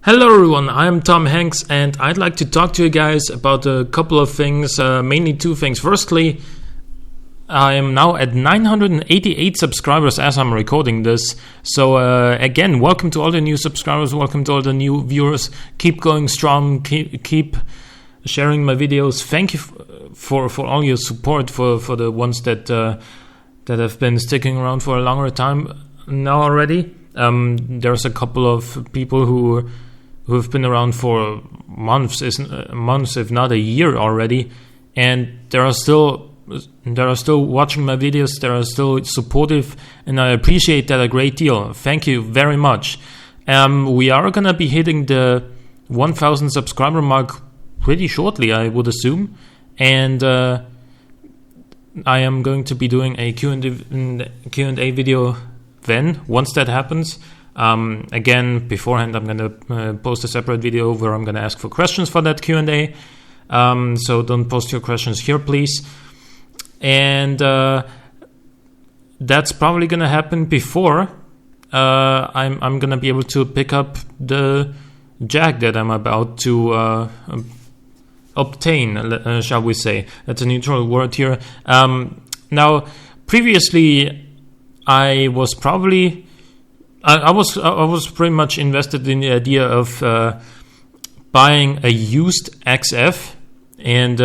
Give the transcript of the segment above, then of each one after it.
Hello everyone, I'm Tom Hanks and I'd like to talk to you guys about a couple of things, mainly two things. Firstly, I am now at 988 subscribers as I'm recording this. So again, welcome to all the new subscribers, welcome to all the new viewers. Keep going strong, keep sharing my videos. Thank you for all your support, for the ones that have been sticking around for a longer time now already. There's a couple of people who have been around for months, if not a year already, and they are still watching my videos. They are still supportive, and I appreciate that a great deal. Thank you very much. We are gonna be hitting the 1,000 subscriber mark pretty shortly, I would assume, and I am going to be doing a Q&A video then once that happens. Again, beforehand, I'm going to post a separate video where I'm going to ask for questions for that Q&A. So don't post your questions here, please. And that's probably going to happen before I'm going to be able to pick up the Jag that I'm about to obtain, shall we say. That's a neutral word here. Now, previously, I was pretty much invested in the idea of buying a used XF, and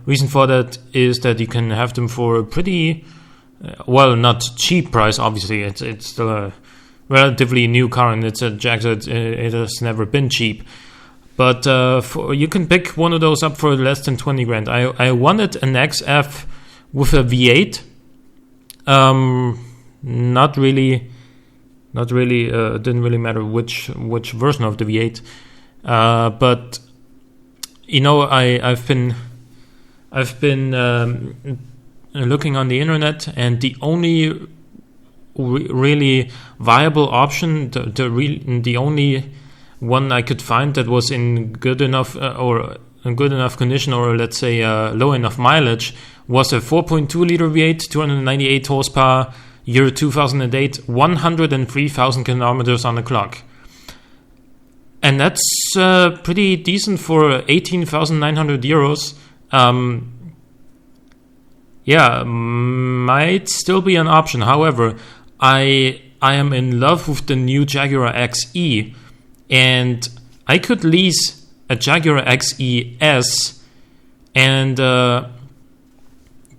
reason for that is that you can have them for a pretty not cheap price. Obviously, it's still a relatively new car, and it's a Jag that it has never been cheap. But you can pick one of those up for less than 20 grand. I wanted an XF with a V8. Not really. Didn't really matter which version of the V8, but you know, I've been looking on the internet, and the only really viable option, the only one I could find that was in good enough condition, or let's say low enough mileage, was a 4.2 liter V8, 298 horsepower. Year 2008, 103,000 kilometers on the clock. And that's pretty decent for 18,900 euros. Might still be an option. However, I am in love with the new Jaguar XE, and I could lease a Jaguar XE S, and that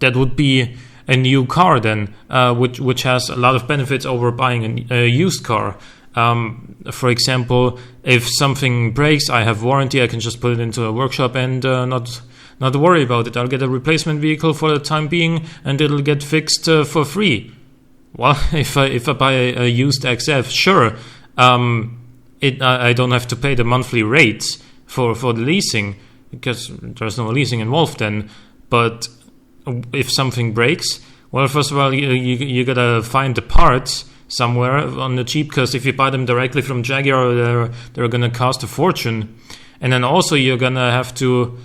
would be a new car then, which has a lot of benefits over buying a used car. For example, if something breaks, I have warranty. I can just put it into a workshop and not worry about it. I'll get a replacement vehicle for the time being, and it'll get fixed for free. Well, if I buy a used XF, sure, I don't have to pay the monthly rates for the leasing, because there's no leasing involved then. But if something breaks, well, first of all, you gotta find the parts somewhere on the cheap, because if you buy them directly from Jaguar, they're gonna cost a fortune. And then also you're gonna have to,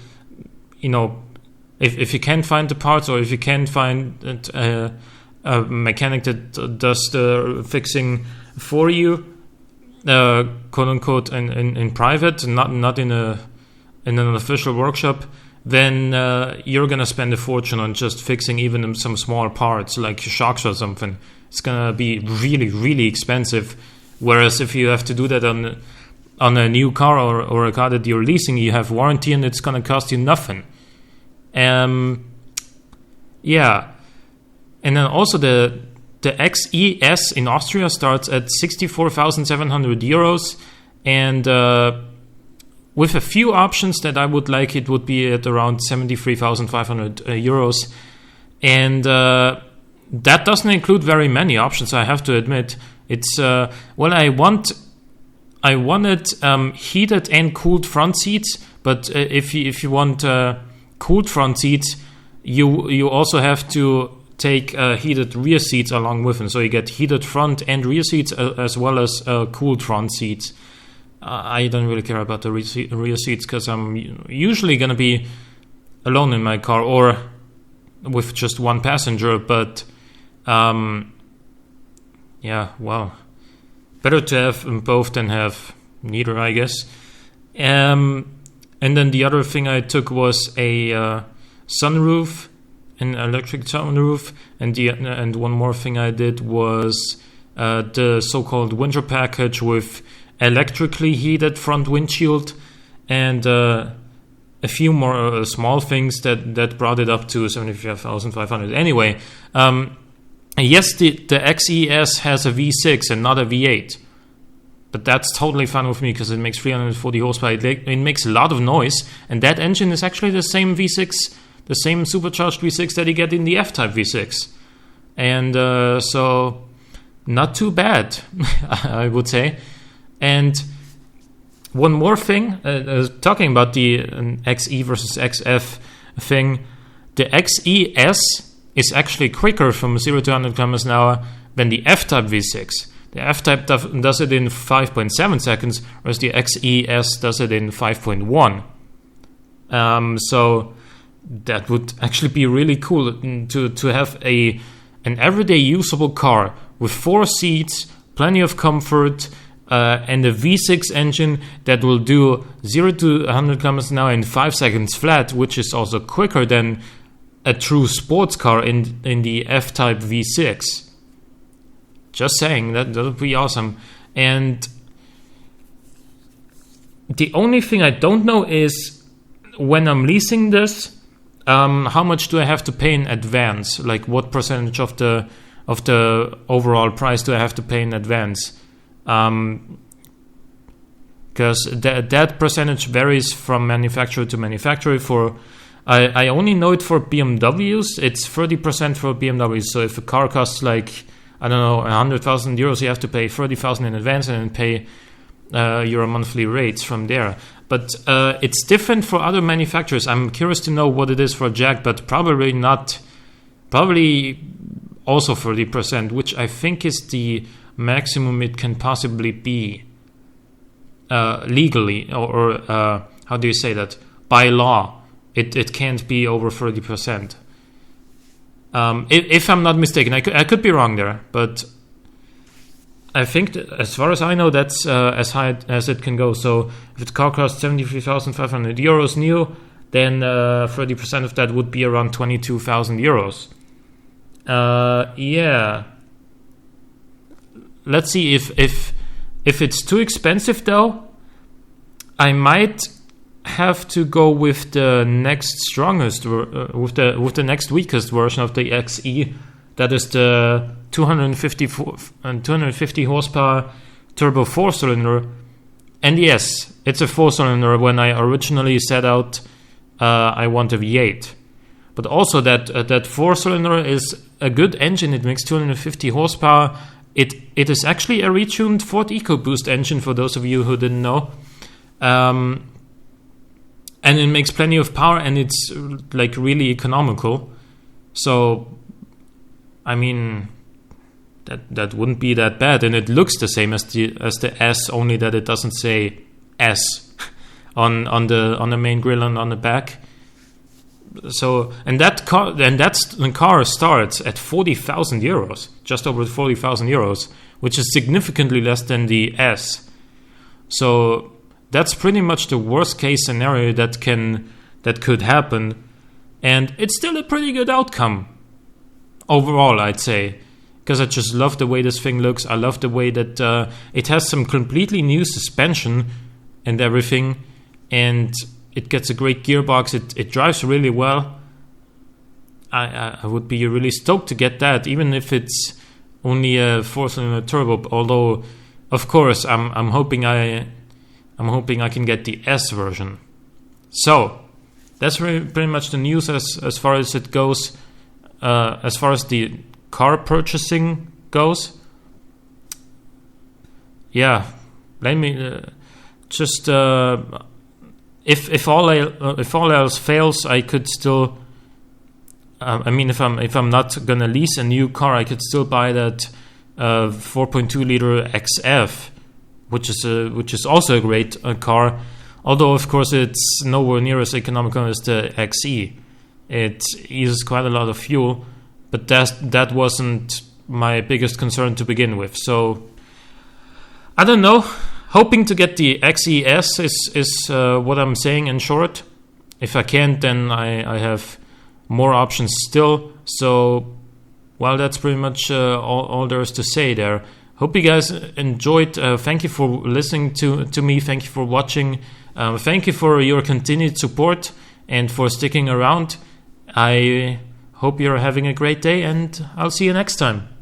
you know, if you can't find the parts, or if you can't find a mechanic that does the fixing for you, quote unquote, in private, not in an official workshop, then you're going to spend a fortune on just fixing even some small parts like shocks or something. It's going to be really, really expensive. Whereas if you have to do that on a new car or a car that you're leasing, you have warranty, and it's going to cost you nothing. And then also the XES in Austria starts at 64,700 euros, and with a few options that I would like, it would be at around 73,500 euros. And that doesn't include very many options, I have to admit. It's I wanted heated and cooled front seats, but if you want cooled front seats, you also have to take heated rear seats along with them. So you get heated front and rear seats, as well as cooled front seats. I don't really care about the rear seats, because I'm usually going to be alone in my car, or with just one passenger. But better to have both than have neither, I guess. And then the other thing I took was a sunroof, an electric sunroof, and one more thing I did was the so-called winter package with electrically heated front windshield and a few more small things that brought it up to 75,500. Anyway, yes, the XES has a V6 and not a V8. But that's totally fine with me because it makes 340 horsepower. It makes a lot of noise, and that engine is actually the same V6, the same supercharged V6 that you get in the F-Type V6. And so, not too bad, I would say. And one more thing, talking about the XE versus XF thing, the XES is actually quicker from 0 to 100 km an hour than the F-Type V6. The F-Type does it in 5.7 seconds, whereas the XES does it in 5.1. So that would actually be really cool to have an everyday usable car with 4 seats, plenty of comfort, and a V6 engine that will do 0 to 100 km an hour in 5 seconds flat, which is also quicker than a true sports car in the F-Type V6. Just saying, that would be awesome. And the only thing I don't know is when I'm leasing this, how much do I have to pay in advance? Like what percentage of the overall price do I have to pay in advance? Because that percentage varies from manufacturer to manufacturer. I only know it for BMWs. It's 30% for BMWs. So if a car costs like, I don't know, 100,000 euros, you have to pay 30,000 in advance and then pay your monthly rates from there. But it's different for other manufacturers. I'm curious to know what it is for Jag, but probably also 30%, which I think is the maximum it can possibly be legally, or how do you say that? By law, it can't be over 30%. If I'm not mistaken, I could be wrong there, but I think as far as I know, that's as high as it can go. So if the car costs 73,500 euros new, then 30% of that would be around 22,000 euros. Yeah. Let's see if it's too expensive though. I might have to go with the next strongest, with the next weakest version of the XE. That is the 250 horsepower turbo 4-cylinder. And yes, it's a 4-cylinder. When I originally set out, I want a V8. But also that 4-cylinder is a good engine. It makes 250 horsepower. It is actually a retuned Ford EcoBoost engine, for those of you who didn't know. And it makes plenty of power, and it's like really economical. So, I mean, that wouldn't be that bad, and it looks the same as the S, only that it doesn't say S on the main grille and on the back. So, and that car starts at 40,000 euros, just over 40,000 euros, which is significantly less than the S. So that's pretty much the worst case scenario that could happen, and it's still a pretty good outcome overall, I'd say, because I just love the way this thing looks. I love the way that it has some completely new suspension and everything, and it gets a great gearbox. It drives really well. I would be really stoked to get that, even if it's only a 4-cylinder turbo. Although, of course, I'm hoping I can get the S version. So that's pretty much the news as far as it goes. As far as the car purchasing goes, yeah. Let me just if all else fails, I could still. I mean, if I'm not gonna lease a new car, I could still buy that 4.2 liter XF, which is also a great car. Although, of course, it's nowhere near as economical as the XE. It uses quite a lot of fuel, but that wasn't my biggest concern to begin with. So I don't know hoping to get the XES is what I'm saying in short. If I can't, then I have more options still. So, well, that's pretty much all there is to say there. Hope you guys enjoyed. Thank you for listening to me. Thank you for watching. Thank you for your continued support and for sticking around. I hope you're having a great day, and I'll see you next time.